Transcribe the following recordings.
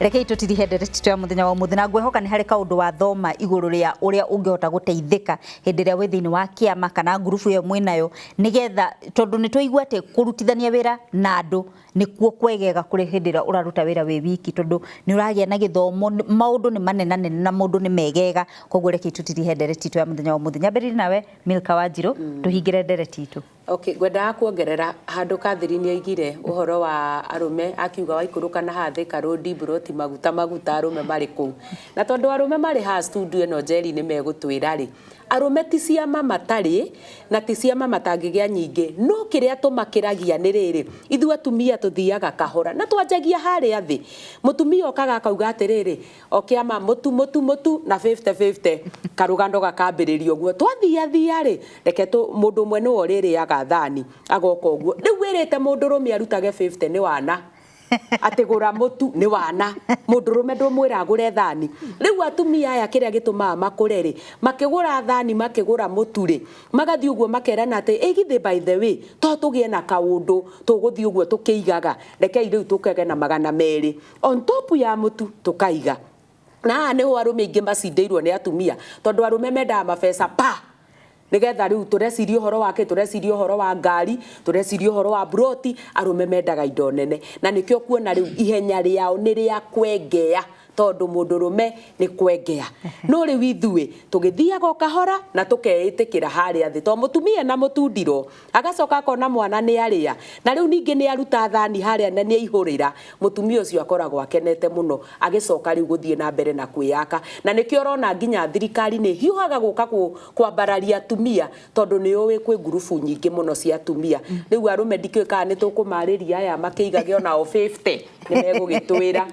rekei tutirihe ndereti ya muthenya wa muthenya ngwehoka ni hari kaundu wa thoma iguru ria uria ungihota guteithika hindi ria wi thiini wa kiama kana ngurubu yo mwinayo nigetha tondu ni tuigua ati kurutithania wira na andu nikuo kwegega kuri hindi ria uraruta wira wi wiki tondu ni uragia na githomo maundu ni manenane na maundu ni megega koguo rekei tutirihe ndereti ya muthenya wa muthenya mbere nawe Milka Wanjiru tuhingire ndereti itu. Okay, gwenda kuongerera handu Catherine aigire uhoro wa arume akiuga waikuruka na hathe karodi broti maguta arume mari ku na tondu arume mari ha studio eno jeri ni megutwira ri arume ti ciama matari na ti ciama matangigia nyingi no kiria tumakiragia ni riri ithu atumia tuthiaga kahora na twanjagia hari athi mutumia okaga kauga atiriri okiama mutu na 50-50 karugando gakambiririo guo twathiathia ri reke tu mundu mwe no riri thani agoka uguo riu wirite mundu rumi arutage 50 ni wana ategura mutu ni wana mundu rume ndumwira agure thani riu atumia aya kiria gituma makureri makigura thani makigura muturi magathi uguo makerana ati egithi by the way to tugie na kaundu tuguthi uguo tukiigaga rekei riu tukege na 200 on top ya mutu tukaiga na ne ho arume ingi macindeirwo ni atumia tondu arume menda mabesa pa nigetha riu tureciria uhoro wake tureciria uhoro wa ngari tureciria uhoro wa broti arume mendaga indo nene na nikio kuona riu ihenya riao ni ria kwengea tondu mundu rume ni kwengea no riu ithue tugithiaga kahora na tukeitikira haria thi to mutumia na mutundiro agacoka kona mwana ni aria na riu ningi ni aruta thani haria na ni ihurira mutumia ucio akoragwo akenete muno agicoka riu guthie na mbere na kwiyaka na nikio rona nginya thirikari ni hiuhaga guka kwambararia atumia tondu ni uwi kwi ngurubu nyingi muno cia atumia riu arume ndikiuka ni tukumariria aya makiigage ona o 50 ni megugitwira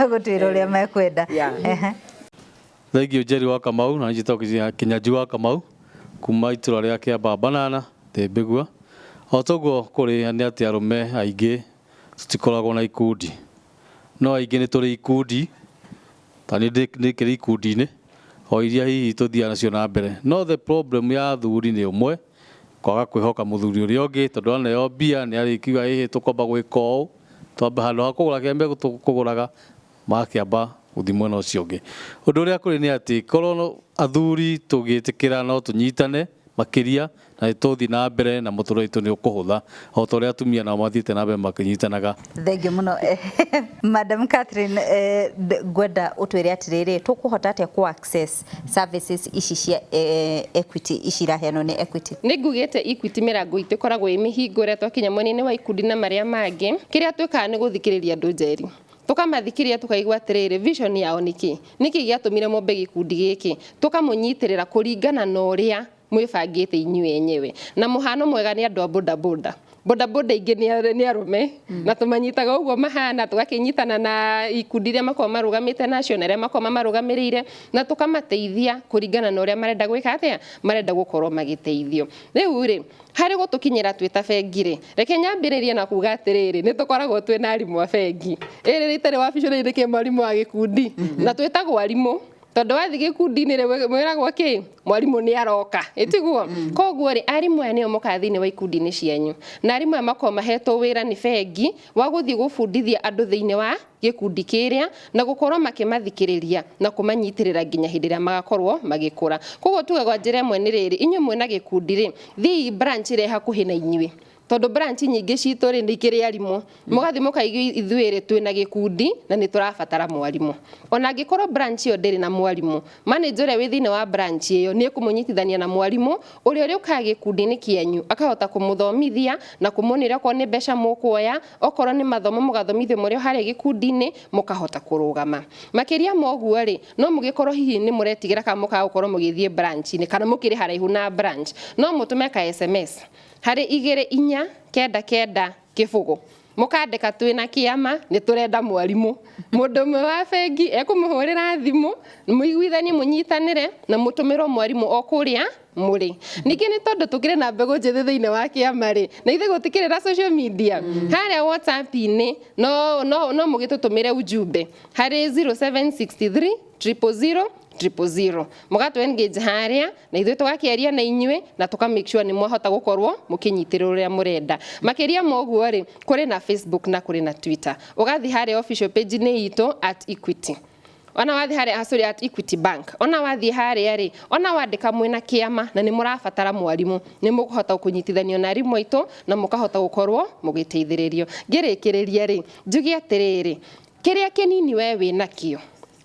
gutwira uria mekwenda. Thank you Jerry wa Kamau na njitokia Kinyanjui wa Kamau kuma itura ria Kiamba Banana Tembegua otoguo kuri ni ati arume aingi tutikoragwo na ikundi no aingi ni turi ikundi tani ndikiri ikundi-ini o iria hihi tuthia nacio na mbere no the problem ya thuri ni umwe kwaga kwihoka muthuri uria ungi tondu anayo bia ni arikiuga hihi tukomba gwika uu twamba handu ha kugura kembe tukuguraga makiamba guthi mwena ucio ungi undu uria kuri ni ati korwo athuri tugitikira no tunyitane makiria na tuthi na mbere na mutura itu ni ukuhutha o toria atumia na mathiite na mbere makinyitanaga. Thank you muno Madam Catherine gwenda utwire atiriri tukuhota atia ku access services ici cia equity iciraheanwo ni equity ni ngugite equity mirango itu koragwo imihingure twakinya mwena-ini wa ikundi na maria mangi kiria twikaga ni guthikiriria andu njeri tukamathikiria tukaigwa atiriri vision yao niki giatumire mombe gikundi giki tukamunyitirira kuringana na uria mwibangite inyue enyewe na muhano mwega ni andu a boda ingi ni arume na tumanyitaga uguo mahana tugakinyitana na ikundi ria makoma marugamite nacio na ria makoma marugamirire na tukamateithia kuringana na uria marenda gwika atia marenda gukorwo magiteithio riu ri hari gutukinyira twita bengi ri reke nyambiririe na kuga atiriri ni tukoragwo twi na arimu a bengi iri ritare wa bishore ni ke mwarimu wa gikundi na twitagwo arimu tondu wathi gikundi-ini mwiragwo ki mwarimu ni aroka itiguo koguo ri arimu aya nio moka thiini wa ikundi-ini cianyu na arimu aya makoma mahetwo wira ni bengi wa guthii gubundithia andu thiini wa gikundi kiria na gukorwo makimathikiriria na kumanyitirira nginya hindi ria magakorwo magikura koguo tugagwa njira imwe ni riri inyue mwena gikundi ri thii branch ire hakuhi na inyue tondu branch nyingi citu ri ni ikiri arimu mugathi mukaigua ithuiri twina gikundi na ni turabatara mwarimu ona ngikorwo branch yo ndiri na mwarimu manager wi thiini wa branch iyo ni kumunyitithania na mwarimu uri ukaga gikundi-ini kianyu akahota kumuthomithia na kumonera ko ni mbeca mukuoya okorwo ni mathomo mugathomithio muri hari gikundi-ini mukahota kurugama makiria moguo ri no mugikorwo hihi ni muretigira ka mukaga gukorwo mugithie branch ni kana mukiri haraihu na branch no mutume ka SMS hari 2499 kifugo mukandika twina kiama ni turenda mwarimu mundu mwe wa bengi ekumuhurira thimu muiguithanie munyitanire na mutumirwo mwarimu okuria muri ningĩ nĩ tondũ tũkĩrĩ na mbegũ njĩthĩ thĩinĩ wa kĩama rĩ na ithe gũtikĩrĩ social media harĩa WhatsApp-inĩ no mũgĩtũtũmĩre ujumbe harĩ 0763 000 000 mũgatũ engage harĩa na ithuĩ tũgakĩaria na inyuĩ na tũka make sure nĩ mwahota gũkorwo mũkĩnyitĩrĩra ũrĩa mũrenda makĩria moguo rĩ kũrĩ na Facebook na kũrĩ na Twitter ũgathi harĩa official page-inĩ itũ @equity ona wathi harĩa @Equity Bank ona wathi harĩa rĩ ona wandĩka mwĩna kĩama na nĩ mũrabatara mwarimũ nĩ mũkũhota kũnyitithanio na arimũ aitũ na mũkahota gũkorwo mũgĩteithĩrĩrio ngĩrĩkĩrĩria rĩ njuge atĩrĩrĩ kĩrĩa kĩnini we wĩnakĩo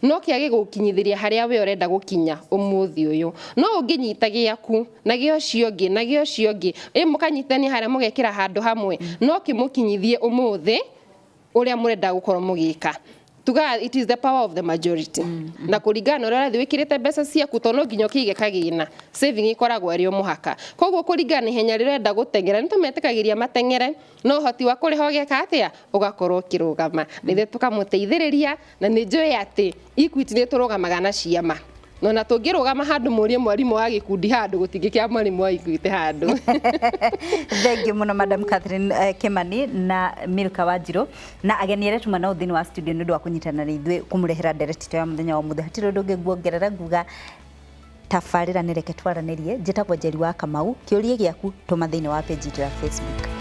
no kĩage gũkinyithĩria harĩa we ũrenda gũkinya ũmũthĩ ũyũ no ũngĩnyita gĩaku na gĩocio ũngĩ mũkanyitania harĩa mũgekĩra handũ hamwe no kĩmũkinyithie ũmũthĩ ũrĩa mũrenda gũkorwo mũgĩka tuga it is the power of the majority na kũringana ũrĩa ũrathiĩ wĩkĩrĩte mbeca ciaku to no nginya ũkĩige kagĩna saving ikoragwo arĩ mũhaka koguo kũringana ihenya rĩrĩa ũrenda gũteng'era nĩ tũmetĩkagĩria mateng'ere no ũhoti wa kũrĩha ũgeka atĩa ũgakorwo ũkĩrũgama na ithuĩ tũkamũteithĩrĩria na nĩ njũĩ atĩ Equity nĩ tũrũgamaga na ciama na tũngĩrũgama handũ mũrie mwarimũ wa gĩkundi handũ gũtingĩkĩa mwarimũ wa Equity handũ thengiũ mũno Madam Catherine Kimani na Milka Wanjiru na ageni arĩa tuma nao thĩinĩ wa studio nĩ ũndũ wa kũnyitana na ithuĩ kũmũrehera nderetito ya mũthenya wa mũthĩ hatirĩ ũndũ ũngĩ nguongerera nguga tabarĩra nĩ reke twaranĩrie njĩtagwo Njeri wa Kamau kĩũria gĩaku tũma thĩinĩ wa page ya Facebook